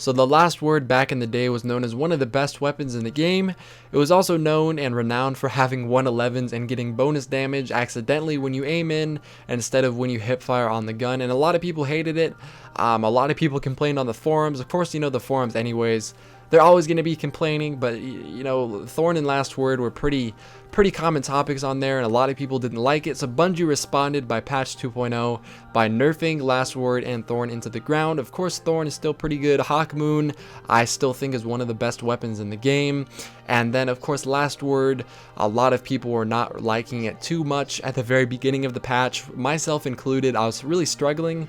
So the last word back in the day was known as one of the best weapons in the game. It was also known and renowned for having 111s and getting bonus damage accidentally when you aim in instead of when you hip fire on the gun, and a lot of people hated it. A lot of people complained on the forums. Of course, you know the forums anyways. They're always going to be complaining, but you know, Thorn and Last Word were pretty common topics on there, and a lot of people didn't like it. So Bungie responded by patch 2.0 by nerfing Last Word and Thorn into the ground. Of course, Thorn is still pretty good. Hawk Moon, I still think, is one of the best weapons in the game. And then, of course, Last Word, a lot of people were not liking it too much at the very beginning of the patch, myself included. I was really struggling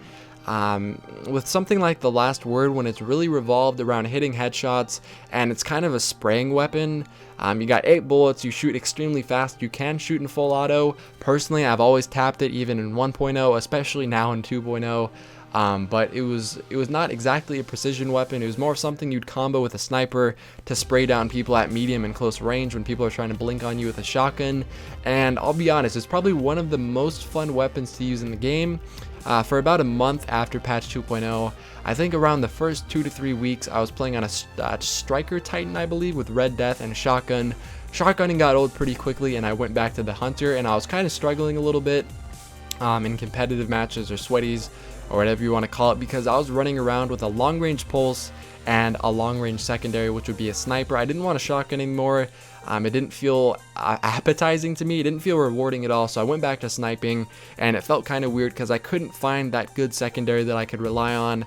with something like the Last Word when it's really revolved around hitting headshots and it's kind of a spraying weapon. You got 8 bullets, you shoot extremely fast, you can shoot in full auto. Personally, I've always tapped it even in 1.0, especially now in 2.0. But it was not exactly a precision weapon. It was more of something you'd combo with a sniper to spray down people at medium and close range when people are trying to blink on you with a shotgun. And I'll be honest, it's probably one of the most fun weapons to use in the game. For about a month after patch 2.0, I think around the first 2 to 3 weeks, I was playing on a Striker Titan, I believe, with Red Death and a shotgun. Shotgunning got old pretty quickly, and I went back to the Hunter, and I was kind of struggling a little bit in competitive matches or sweaties or whatever you want to call it, because I was running around with a long range pulse and a long range secondary, which would be a sniper. I didn't want a shotgun anymore. It didn't feel appetizing to me. It didn't feel rewarding at all. So I went back to sniping, and it felt kind of weird because I couldn't find that good secondary that I could rely on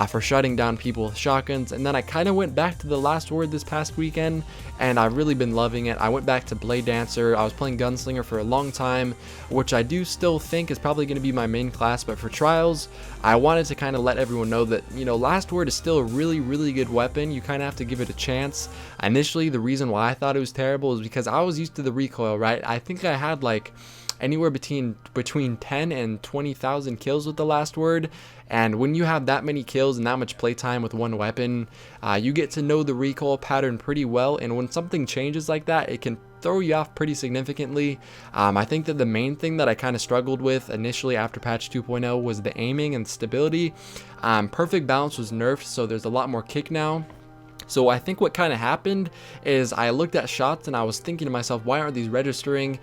for shutting down people with shotguns. And then I kind of went back to the Last Word this past weekend, and I've really been loving it. I went back to Blade Dancer. I was playing Gunslinger for a long time, which I do still think is probably going to be my main class, but for trials, I wanted to kind of let everyone know that, you know, Last Word is still a really good weapon. You kind of have to give it a chance. Initially, the reason why I thought it was terrible is because I was used to the recoil, right? I think I had like anywhere between 10 and 20,000 kills with the Last Word, and when you have that many kills and that much playtime with one weapon, you get to know the recoil pattern pretty well, and when something changes like that, it can throw you off pretty significantly. I think that the main thing that I kind of struggled with initially after patch 2.0 was the aiming and stability. Perfect Balance was nerfed, so there's a lot more kick now. So I think what kind of happened is I looked at shots and I was thinking to myself, why aren't these registering?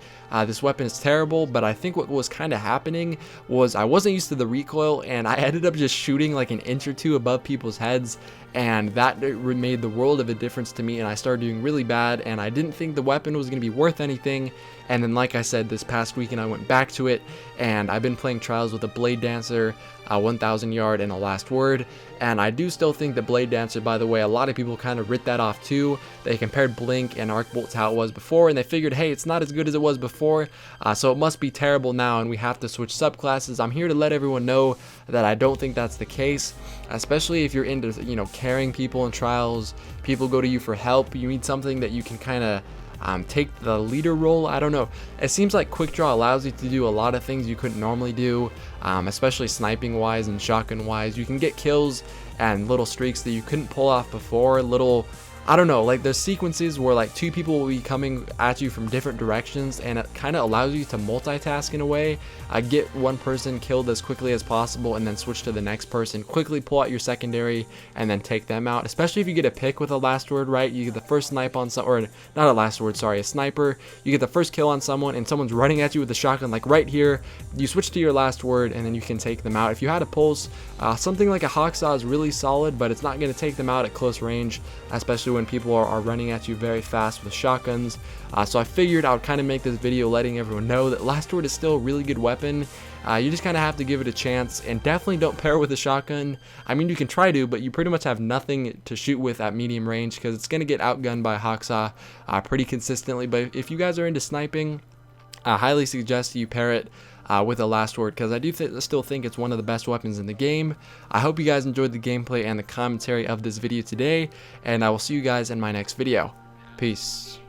This weapon is terrible. But I think what was kind of happening was I wasn't used to the recoil, and I ended up just shooting like an inch or two above people's heads, and that made the world of a difference to me, and I started doing really bad, and I didn't think the weapon was going to be worth anything. And then, like I said, this past weekend I went back to it, and I've been playing trials with a Blade Dancer, 1000 yard, and a Last Word. And I do still think that Blade Dancer, by the way, a lot of people kind of writ that off too. They compared Blink and Arc Bolt to how it was before, and they figured, hey, it's not as good as it was before, so it must be terrible now, and we have to switch subclasses. I'm here to let everyone know that I don't think that's the case, especially if you're into, you know, carrying people in trials. People go to you for help. You need something that you can kind of take the leader role. I don't know. It seems like Quick Draw allows you to do a lot of things you couldn't normally do, especially sniping wise and shotgun wise. You can get kills and little streaks that you couldn't pull off before. I don't know, like there's sequences where like 2 people will be coming at you from different directions, and it kind of allows you to multitask in a way. Get one person killed as quickly as possible and then switch to the next person, quickly pull out your secondary and then take them out. Especially if you get a pick with a Last Word, right? You get the first snipe on or not a Last Word, sorry, a sniper. You get the first kill on someone and someone's running at you with a shotgun like right here. You switch to your Last Word and then you can take them out. If you had a pulse, something like a Hawksaw is really solid, but it's not going to take them out at close range, especially when people are running at you very fast with shotguns. So I figured I would kind of make this video letting everyone know that Last Word is still a really good weapon. You just kind of have to give it a chance, and definitely don't pair with a shotgun. I mean, you can try to, but you pretty much have nothing to shoot with at medium range because it's going to get outgunned by a Hawksaw pretty consistently. But if you guys are into sniping, I highly suggest you pair it with a Last Word, because I do still think it's one of the best weapons in the game. I hope you guys enjoyed the gameplay and the commentary of this video today, and I will see you guys in my next video. Peace.